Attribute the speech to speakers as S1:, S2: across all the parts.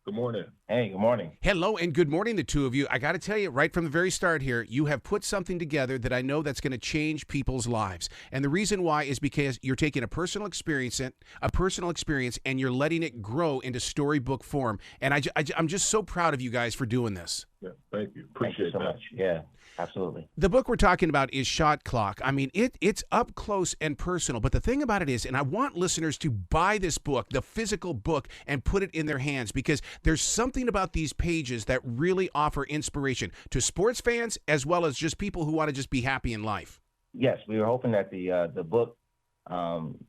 S1: Good morning.
S2: Hey, good morning.
S3: Hello and good morning, the two of you. I got to tell you, right from the very start here, you have put something together that I know that's going to change people's lives. And the reason why is because you're taking a personal experience, and you're letting it grow into storybook form. And I'm just so proud of you guys for doing this.
S1: Yeah, thank you.
S2: Thank you
S1: Appreciate
S2: so
S1: that.
S2: much. Yeah, absolutely.
S3: The book we're talking about is Shot Clock. I mean, it's up close and personal. But the thing about it is, and I want listeners to buy this book, the physical book, and put it in their hands because there's something about these pages that really offer inspiration to sports fans as well as just people who want to just be happy in life.
S2: Yes, we were hoping that the book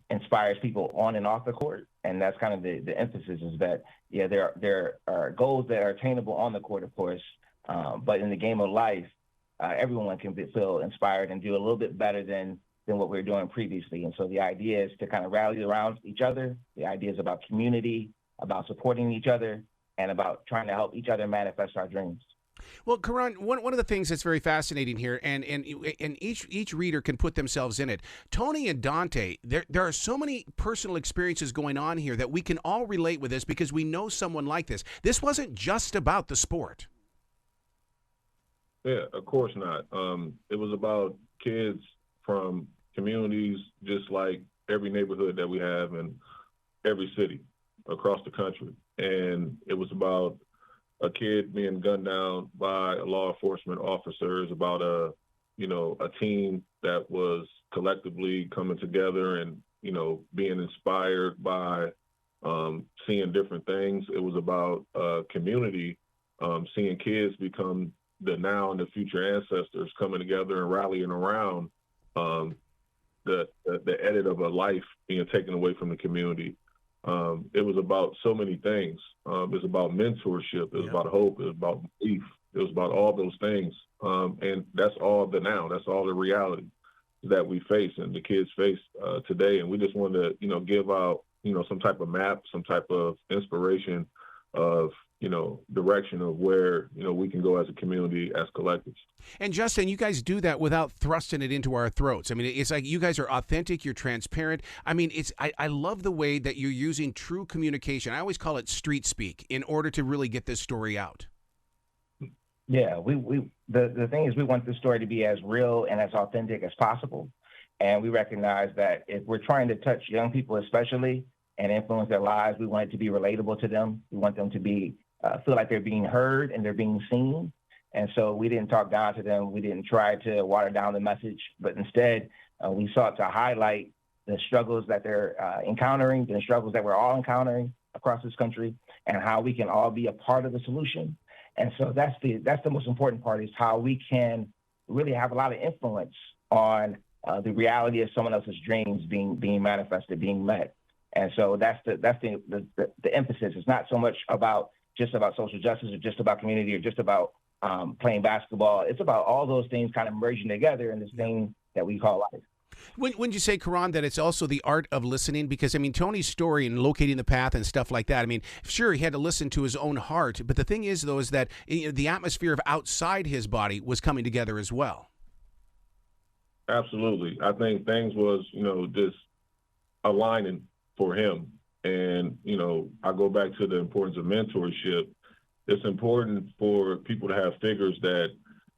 S2: inspires people on and off the court, and that's kind of the emphasis is that there are goals that are attainable on the court, of course, but in the game of life, everyone can feel inspired and do a little bit better than what we were doing previously. And so the idea is to kind of rally around each other. The idea is about community, about supporting each other, and about trying to help each other manifest our dreams.
S3: Well, Caron, one of the things that's very fascinating here, and each reader can put themselves in it. Tony and Dante, there are so many personal experiences going on here that we can all relate with this because we know someone like this. This wasn't just about the sport.
S1: Yeah, of course not. It was about kids from communities just like every neighborhood that we have in every city across the country. And it was about a kid being gunned down by a law enforcement officer. It's about a team that was collectively coming together and, being inspired by seeing different things. It was about community, seeing kids become the now and the future ancestors coming together and rallying around the edit of a life being taken away from the community. It was about so many things. It was about mentorship. It was about hope. It was about belief. It was about all those things. And that's all the now. That's all the reality that we face and the kids face today. And we just wanted to, give out, some type of map, some type of inspiration of, direction of where, we can go as a community, as collectives.
S3: And Justin, you guys do that without thrusting it into our throats. I mean, it's like you guys are authentic, you're transparent. I mean, I love the way that you're using true communication. I always call it street speak in order to really get this story out.
S2: Yeah, the thing is we want this story to be as real and as authentic as possible. And we recognize that if we're trying to touch young people especially and influence their lives, we want it to be relatable to them. We want them to be feel like they're being heard and they're being seen. And so we didn't talk down to them. We didn't try to water down the message, but instead we sought to highlight the struggles that they're encountering, the struggles that we're all encountering across this country, and how we can all be a part of the solution. And so that's the most important part is how we can really have a lot of influence on the reality of someone else's dreams being manifested, being met. And so that's the emphasis. It's not so much about just about social justice or just about community or just about playing basketball. It's about all those things kind of merging together in this thing that we call life.
S3: Wouldn't you say, Caron, that it's also the art of listening? Because, I mean, Tony's story and locating the path and stuff like that, I mean, sure, he had to listen to his own heart. But the thing is, though, is that the atmosphere of outside his body was coming together as well.
S1: Absolutely. I think things was, just aligning for him. And, I go back to the importance of mentorship. It's important for people to have figures that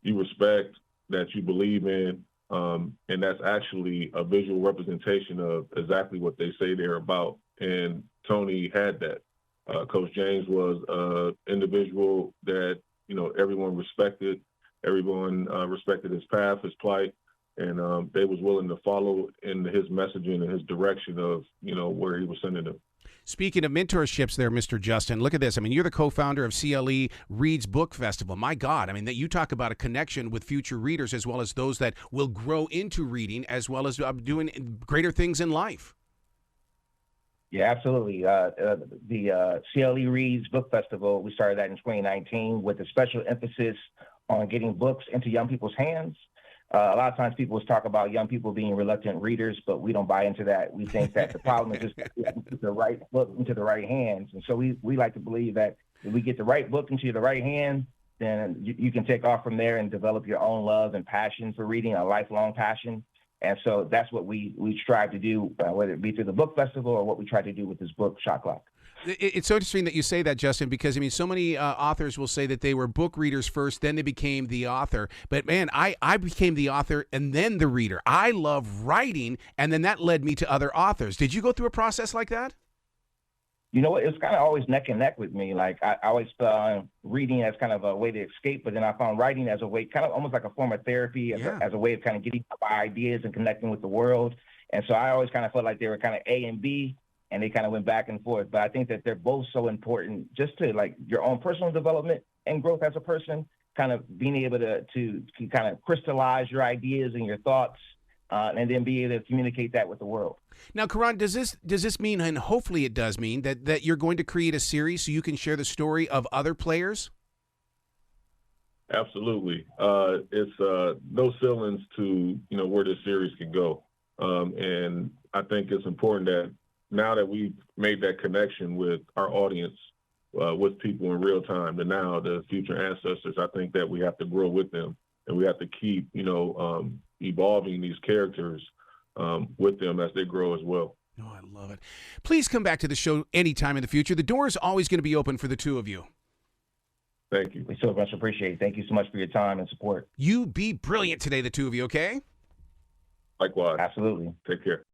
S1: you respect, that you believe in, and that's actually a visual representation of exactly what they say they're about. And Tony had that. Coach James was an individual that, everyone respected. Everyone respected his path, his plight, and they was willing to follow in his messaging and his direction of, where he was sending them.
S3: Speaking of mentorships there, Mr. Justin, look at this. I mean, you're the co-founder of CLE Reads Book Festival. My God, I mean, that you talk about a connection with future readers as well as those that will grow into reading as well as doing greater things in life.
S2: Yeah, absolutely. The CLE Reads Book Festival, we started that in 2019 with a special emphasis on getting books into young people's hands. A lot of times people talk about young people being reluctant readers, but we don't buy into that. We think that the problem is just getting the right book into the right hands. And so we like to believe that if we get the right book into the right hands, then you can take off from there and develop your own love and passion for reading, a lifelong passion. And so that's what we strive to do, whether it be through the book festival or what we try to do with this book, Shot Clock.
S3: It's so interesting that you say that, Justin, because I mean, so many authors will say that they were book readers first, then they became the author. But man, I became the author and then the reader. I love writing, and then that led me to other authors. Did you go through a process like that?
S2: You know what? It's kind of always neck and neck with me. Like I always found reading as kind of a way to escape, but then I found writing as a way, kind of almost like a form of therapy, as a way of kind of getting my ideas and connecting with the world. And so I always kind of felt like they were kind of A and B, and they kind of went back and forth. But I think that they're both so important just to like your own personal development and growth as a person, kind of being able to kind of crystallize your ideas and your thoughts, and then be able to communicate that with the world.
S3: Now, Caron, does this mean, and hopefully it does mean, that you're going to create a series so you can share the story of other players?
S1: Absolutely. It's no ceilings to where this series can go, and I think it's important that now that we've made that connection with our audience, with people in real time, the future ancestors, I think that we have to grow with them, and we have to keep evolving these characters with them as they grow as well.
S3: Oh, I love it. Please come back to the show anytime in the future. The door is always going to be open for the two of you.
S1: Thank you.
S2: We so much appreciate it. Thank you so much for your time and support.
S3: You be brilliant today, the two of you, okay?
S1: Likewise.
S2: Absolutely.
S1: Take care.